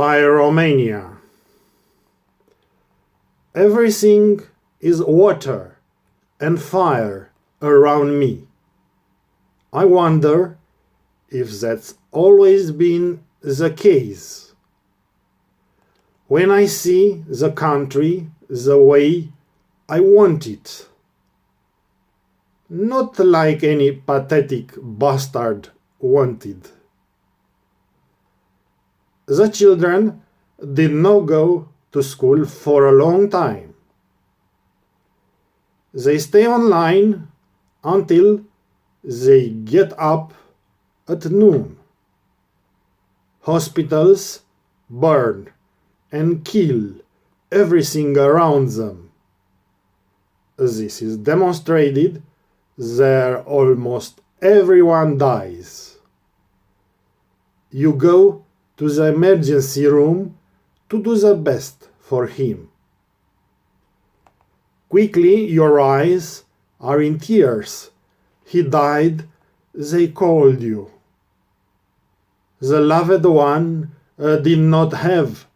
Pyromania. Everything is water and fire around me. I wonder if that's always been the case. When I see the country the way I want it, not like any pathetic bastard wanted. The children did not go to school for a long time. They stay online until they get up at noon. Hospitals burn and kill everything around them. This is demonstrated there almost everyone dies. You go to the emergency room to do the best for him. Quickly your eyes are in tears. He died, they called you. The loved one did not have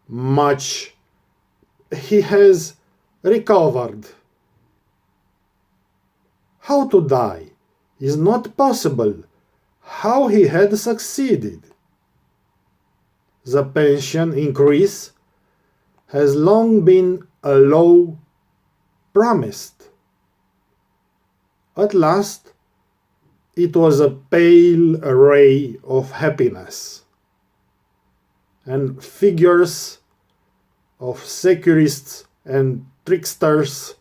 much. He has recovered. How to die is not possible. How he had succeeded. The pension increase has long been a law promised. At last, it was a pale ray of happiness, and figures of securists and tricksters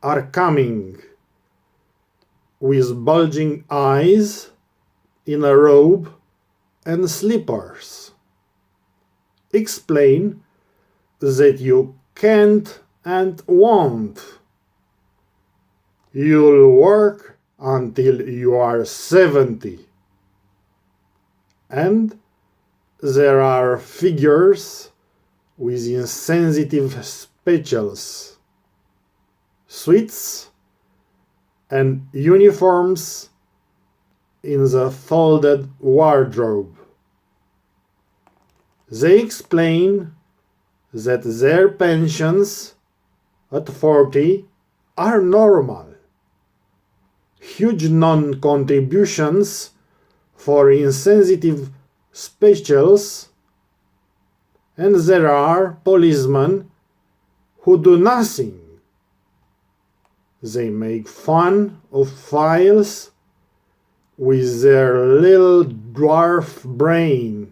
are coming with bulging eyes in a robe and slippers. Explain that you can't and won't. You'll work until you are 70. And there are figures with insensitive specials, suits and uniforms in the folded wardrobe. They explain that their pensions at 40 are normal. Huge non-contributions for insensitive specials, and there are policemen who do nothing. They make fun of files with their little dwarf brain.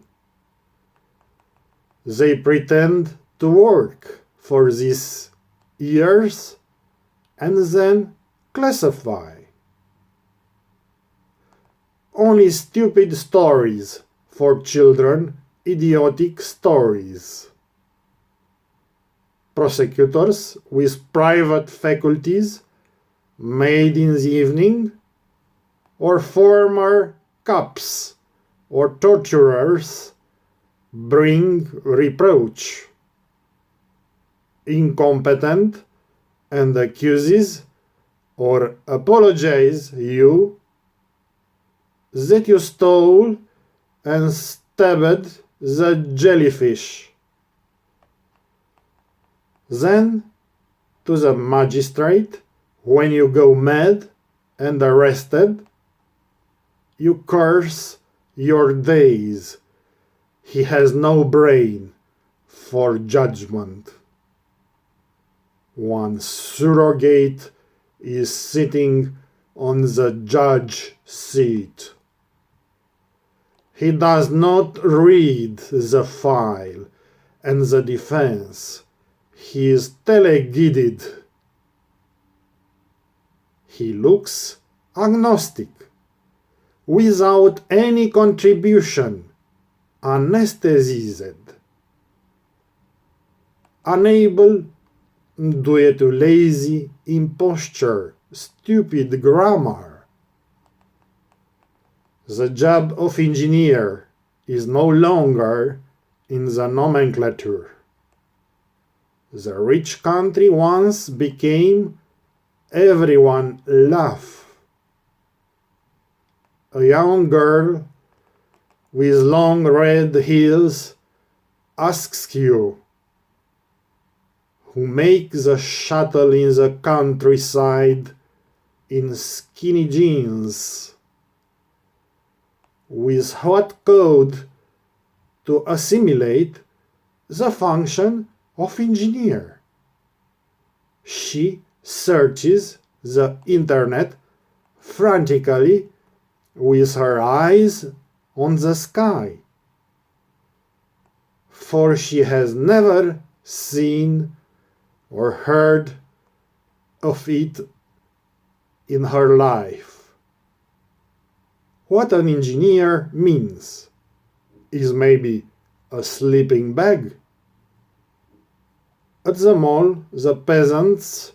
They pretend to work for these years and then classify. Only stupid stories for children, idiotic stories. Prosecutors with private faculties made in the evening, or former cops or torturers bring reproach. Incompetent and accuses or apologize you that you stole and stabbed the jellyfish. Then to the magistrate, when you go mad and arrested, you curse your days. He has no brain for judgment. One surrogate is sitting on the judge seat. He does not read the file and the defense. He is teleguided. He looks agnostic, without any contribution, anesthetized, unable due to lazy imposture, stupid grammar. The job of engineer is no longer in the nomenclature. The rich country once became everyone laugh. A young girl with long red heels asks you, who make the shuttle in the countryside in skinny jeans, with what code to assimilate the function of engineer. She searches the internet frantically with her eyes on the sky, for she has never seen or heard of it in her life. What an engineer means is maybe a sleeping bag. At the mall, the peasants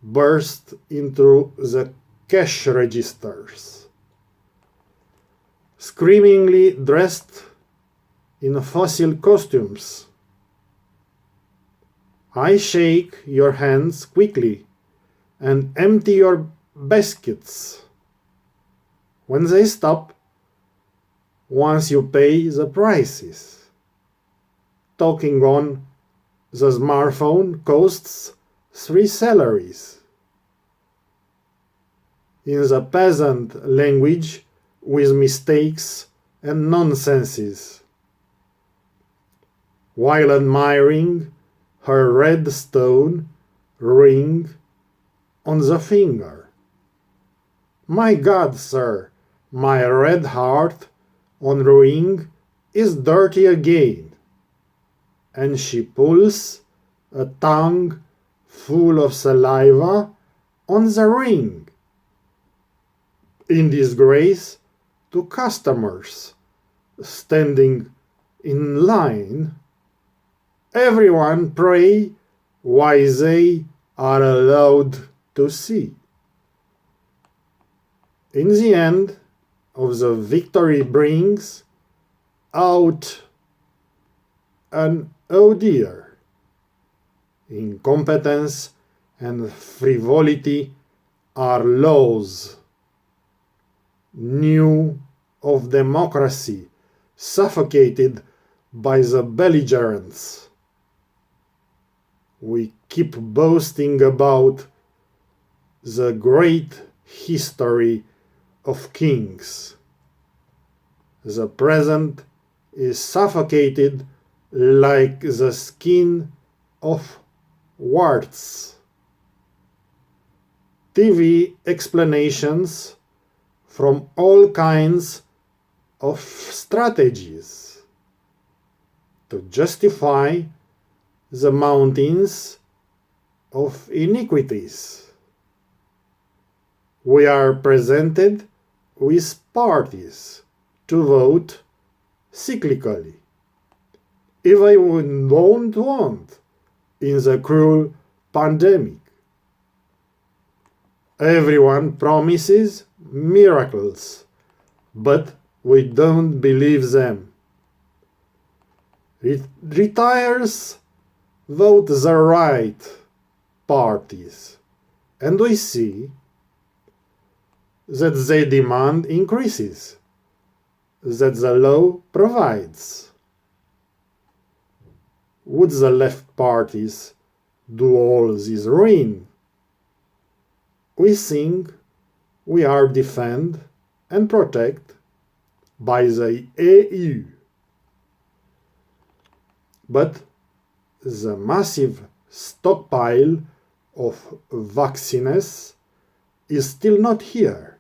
burst into the cash registers, screamingly dressed in fossil costumes. I shake your hands quickly and empty your baskets. When they stop, once you pay the prices. Talking on the smartphone costs 3 salaries. In the peasant language with mistakes and nonsenses. While admiring her red stone ring on the finger. My God, sir, my red heart on ring is dirty again. And she pulls a tongue full of saliva on the ring, in disgrace to customers standing in line. Everyone pray why they are allowed to see. In the end of the victory brings out an oh dear. Incompetence and frivolity are laws. New of democracy, suffocated by the belligerents. We keep boasting about the great history of kings. The present is suffocated like the skin of warts. TV explanations from all kinds of strategies to justify the mountains of iniquities. We are presented with parties to vote cyclically. If I don't want in the cruel pandemic. Everyone promises miracles, but we don't believe them. Retirees vote the right parties, and we see that the demand increases, that the law provides. Would the left parties do all this ruin? We think we are defended and protected by the EU. But the massive stockpile of vaccines is still not here.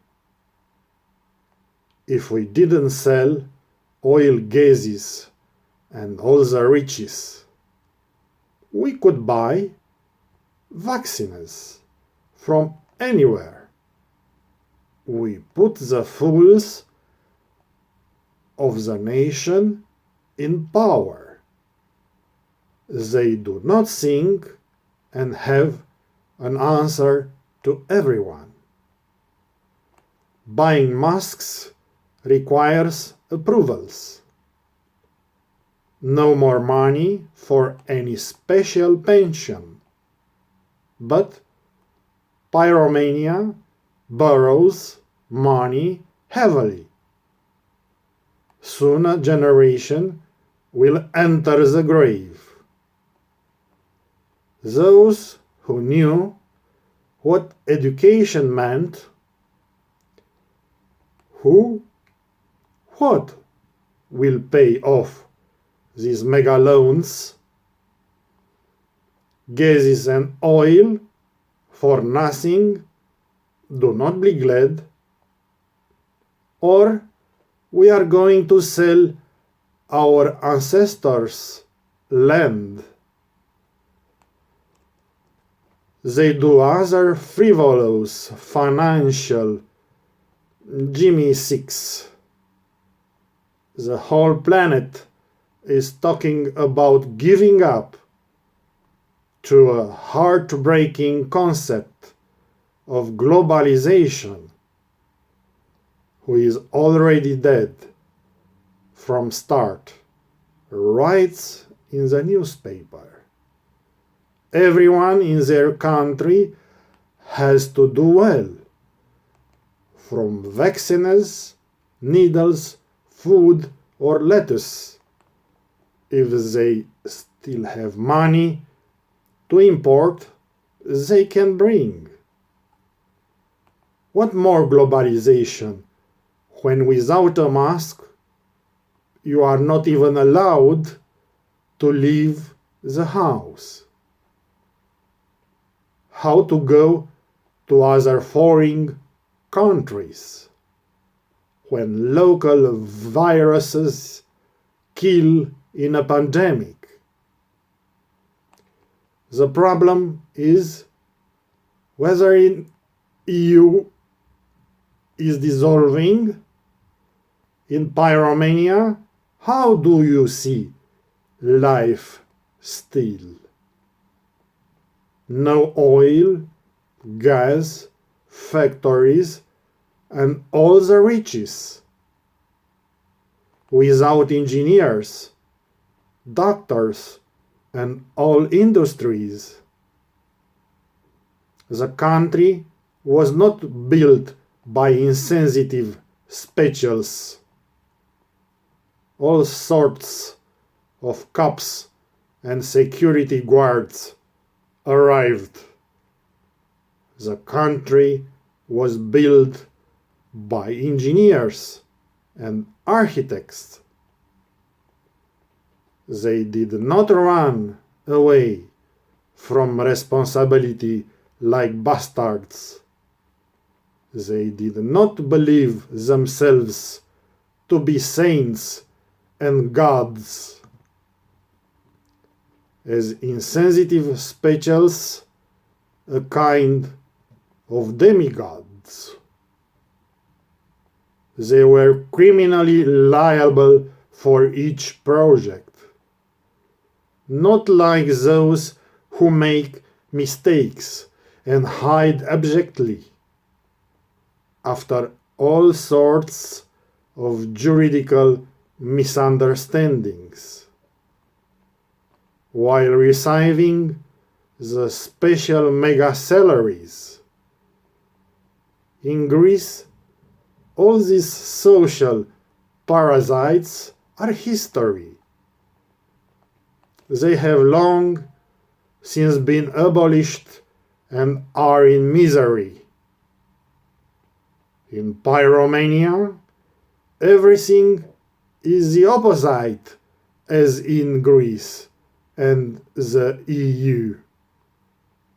If we didn't sell oil gases and all the riches, we could buy vaccines from anywhere. We put the fools of the nation in power. They do not think and have an answer to everyone. Buying masks requires approvals. No more money for any special pension. But Pyromania borrows money heavily. Soon a generation will enter the grave. Those who knew what education meant, what will pay off these mega loans, gases and oil for nothing, do not be glad, or we are going to sell our ancestors' land. They do other frivolous financial Jimmy Six. The whole planet is talking about giving up to a heartbreaking concept of globalization, who is already dead from start, writes in the newspaper. Everyone in their country has to do well, from vaccines, needles, food or lettuce, if they still have money to import, they can bring. What more globalization when without a mask you are not even allowed to leave the house? How to go to other foreign countries when local viruses kill in a pandemic? The problem is whether EU is dissolving. In Pyromania, how do you see life still? No oil, gas, factories, and all the riches. Without engineers, doctors, and all industries. The country was not built by insensitive specials. All sorts of cops and security guards arrived. The country was built by engineers and architects. They did not run away from responsibility like bastards. They did not believe themselves to be saints and gods. As insensitive specials, a kind of demigods. They were criminally liable for each project. Not like those who make mistakes and hide abjectly after all sorts of juridical misunderstandings, while receiving the special mega salaries. In Greece, all these social parasites are history. They have long since been abolished and are in misery. In Pyromania, everything is the opposite as in Greece and the EU.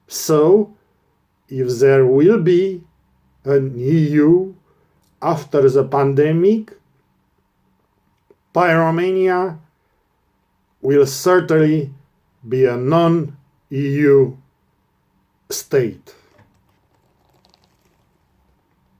So, if there will be an EU after the pandemic, Pyromania will certainly be a non-EU state.